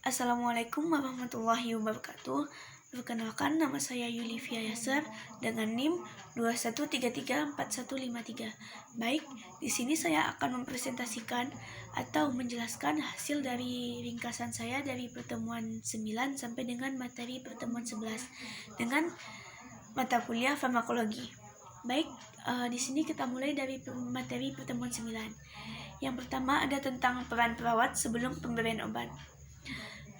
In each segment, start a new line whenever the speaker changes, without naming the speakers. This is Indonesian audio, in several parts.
Assalamualaikum warahmatullahi wabarakatuh. Perkenalkan, nama saya Yulivia Yasser dengan NIM 21334153. Baik, di sini saya akan mempresentasikan atau menjelaskan hasil dari ringkasan saya dari pertemuan 9 sampai dengan materi pertemuan 11 dengan mata kuliah farmakologi. Baik, di sini kita mulai dari materi pertemuan 9. Yang pertama ada tentang peran perawat sebelum pemberian obat.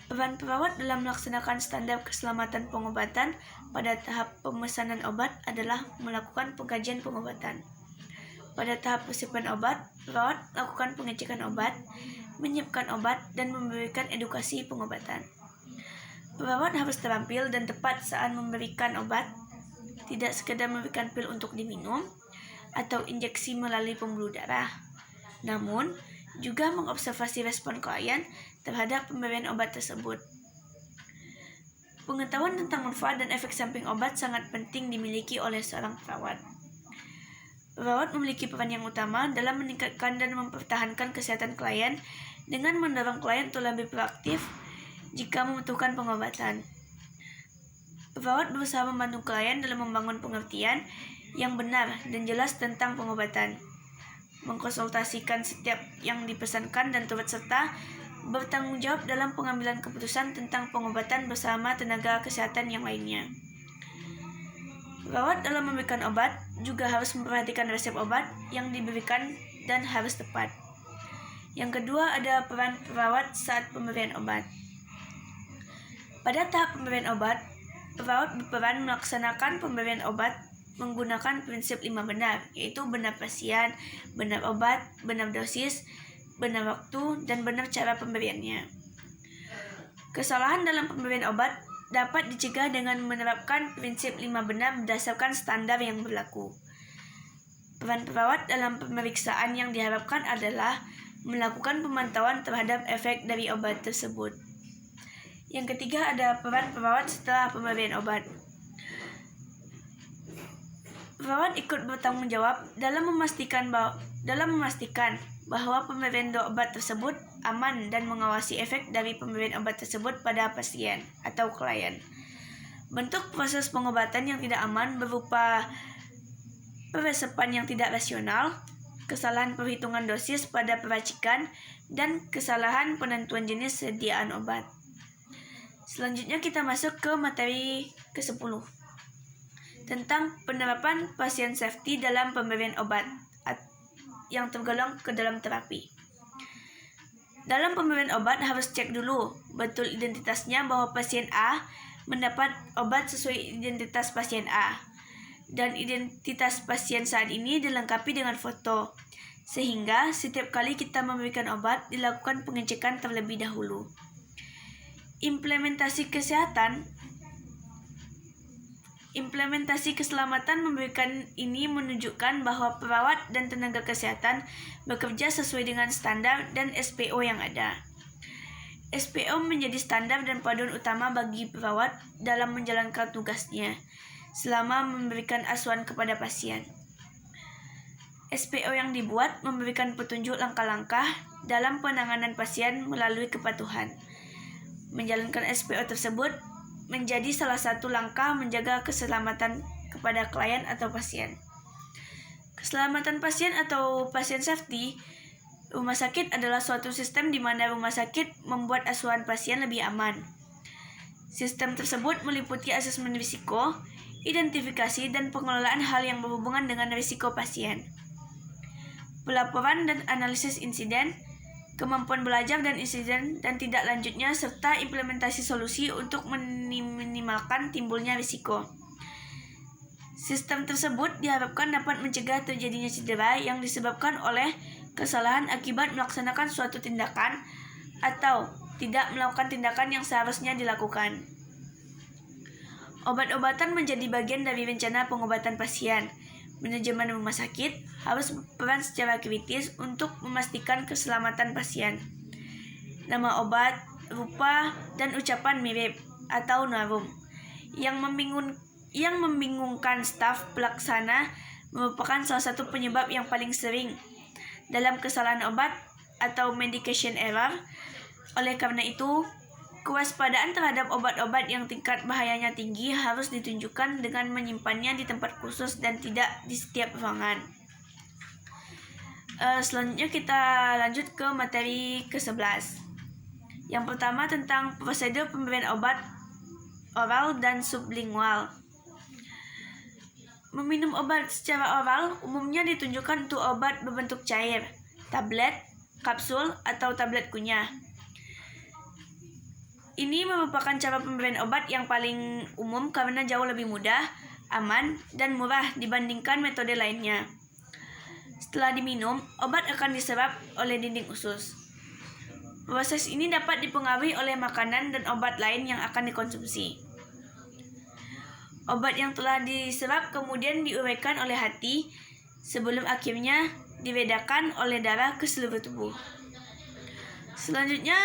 Peran perawat dalam melaksanakan standar keselamatan pengobatan pada tahap pemesanan obat adalah melakukan pengkajian pengobatan. Pada tahap persiapan obat, perawat melakukan pengecekan obat, menyiapkan obat, dan memberikan edukasi pengobatan. Perawat harus terampil dan tepat saat memberikan obat, tidak sekedar memberikan pil untuk diminum atau injeksi melalui pembuluh darah, namun juga mengobservasi respon klien terhadap pemberian obat tersebut. Pengetahuan tentang manfaat dan efek samping obat sangat penting dimiliki oleh seorang perawat. Perawat memiliki peran yang utama dalam meningkatkan dan mempertahankan kesehatan klien dengan mendorong klien untuk lebih proaktif jika membutuhkan pengobatan. Perawat berusaha membantu klien dalam membangun pengertian yang benar dan jelas tentang pengobatan, mengkonsultasikan setiap yang dipesankan dan turut serta bertanggung jawab dalam pengambilan keputusan tentang pengobatan bersama tenaga kesehatan yang lainnya. Perawat dalam memberikan obat juga harus memperhatikan resep obat yang diberikan dan harus tepat. Yang kedua ada peran perawat saat pemberian obat. Pada tahap pemberian obat, perawat berperan melaksanakan pemberian obat menggunakan prinsip 5 benar, yaitu benar pasien, benar obat, benar dosis, benar waktu, dan benar cara pemberiannya. Kesalahan dalam pemberian obat dapat dicegah dengan menerapkan prinsip 5 benar berdasarkan standar yang berlaku. Peran perawat dalam pemeriksaan yang diharapkan adalah melakukan pemantauan terhadap efek dari obat tersebut. Yang ketiga ada peran perawat setelah pemberian obat. Perawat ikut bertanggung jawab dalam memastikan bahwa pemberian obat tersebut aman dan mengawasi efek dari pemberian obat tersebut pada pasien atau klien. Bentuk proses pengobatan yang tidak aman berupa peresepan yang tidak rasional, kesalahan perhitungan dosis pada peracikan, dan kesalahan penentuan jenis sediaan obat. Selanjutnya kita masuk ke materi ke-10 tentang penerapan pasien safety dalam pemberian obat yang tergolong ke dalam terapi. Dalam pemberian obat harus cek dulu betul identitasnya bahwa pasien A mendapat obat sesuai identitas pasien A, dan identitas pasien saat ini dilengkapi dengan foto, sehingga setiap kali kita memberikan obat dilakukan pengecekan terlebih dahulu. Implementasi keselamatan memberikan ini menunjukkan bahwa perawat dan tenaga kesehatan bekerja sesuai dengan standar dan SPO yang ada. SPO menjadi standar dan panduan utama bagi perawat dalam menjalankan tugasnya selama memberikan asuhan kepada pasien. SPO yang dibuat memberikan petunjuk langkah-langkah dalam penanganan pasien melalui kepatuhan. Menjalankan SPO tersebut menjadi salah satu langkah menjaga keselamatan kepada klien atau pasien. Keselamatan pasien atau pasien safety rumah sakit adalah suatu sistem di mana rumah sakit membuat asuhan pasien lebih aman. Sistem tersebut meliputi asesmen risiko, identifikasi, dan pengelolaan hal yang berhubungan dengan risiko pasien, pelaporan dan analisis insiden, kemampuan belajar dan insiden dan tidak lanjutnya, serta implementasi solusi untuk meminimalkan timbulnya risiko. Sistem tersebut diharapkan dapat mencegah terjadinya cedera yang disebabkan oleh kesalahan akibat melaksanakan suatu tindakan atau tidak melakukan tindakan yang seharusnya dilakukan. Obat-obatan menjadi bagian dari rencana pengobatan pasien. Manajemen rumah sakit harus berperan secara kritis untuk memastikan keselamatan pasien. Nama obat, rupa, dan ucapan mirip atau narum yang membingungkan staf pelaksana merupakan salah satu penyebab yang paling sering dalam kesalahan obat atau medication error. Oleh karena itu, Kewaspadaan terhadap obat-obat yang tingkat bahayanya tinggi harus ditunjukkan dengan menyimpannya di tempat khusus dan tidak di setiap ruangan. Selanjutnya kita lanjut ke materi ke-11. Yang pertama tentang prosedur pemberian obat oral dan sublingual. Meminum obat secara oral umumnya ditunjukkan untuk obat berbentuk cair, tablet, kapsul, atau tablet kunyah. Ini merupakan cara pemberian obat yang paling umum karena jauh lebih mudah, aman, dan murah dibandingkan metode lainnya. Setelah diminum, obat akan diserap oleh dinding usus. Proses ini dapat dipengaruhi oleh makanan dan obat lain yang akan dikonsumsi. Obat yang telah diserap kemudian diuraikan oleh hati sebelum akhirnya dibedakan oleh darah ke seluruh tubuh. Selanjutnya,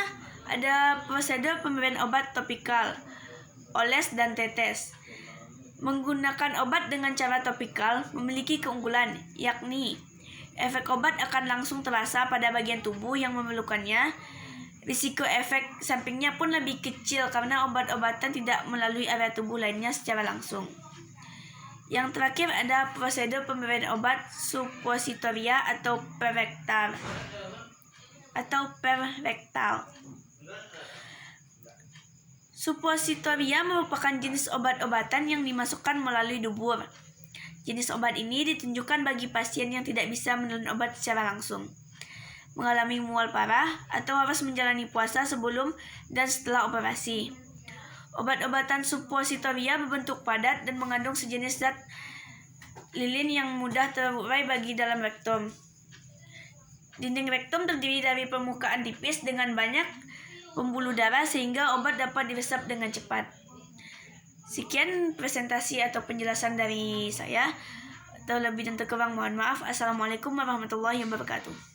ada prosedur pemberian obat topikal, oles dan tetes. Menggunakan obat dengan cara topikal memiliki keunggulan, yakni efek obat akan langsung terasa pada bagian tubuh yang memerlukannya. Risiko efek sampingnya pun lebih kecil karena obat-obatan tidak melalui area tubuh lainnya secara langsung. Yang terakhir ada prosedur pemberian obat suppositoria atau perrektal. Suppositoria merupakan jenis obat-obatan yang dimasukkan melalui dubur. Jenis obat ini ditunjukkan bagi pasien yang tidak bisa menelan obat secara langsung, mengalami mual parah, atau harus menjalani puasa sebelum dan setelah operasi. Obat-obatan suppositoria berbentuk padat dan mengandung sejenis zat lilin yang mudah terurai bagi dalam rektum. Dinding rektum terdiri dari permukaan tipis dengan banyak pembuluh darah sehingga obat dapat diresap dengan cepat. Sekian presentasi atau penjelasan dari saya. Atau lebih dan terkurang mohon maaf. Assalamualaikum warahmatullahi wabarakatuh.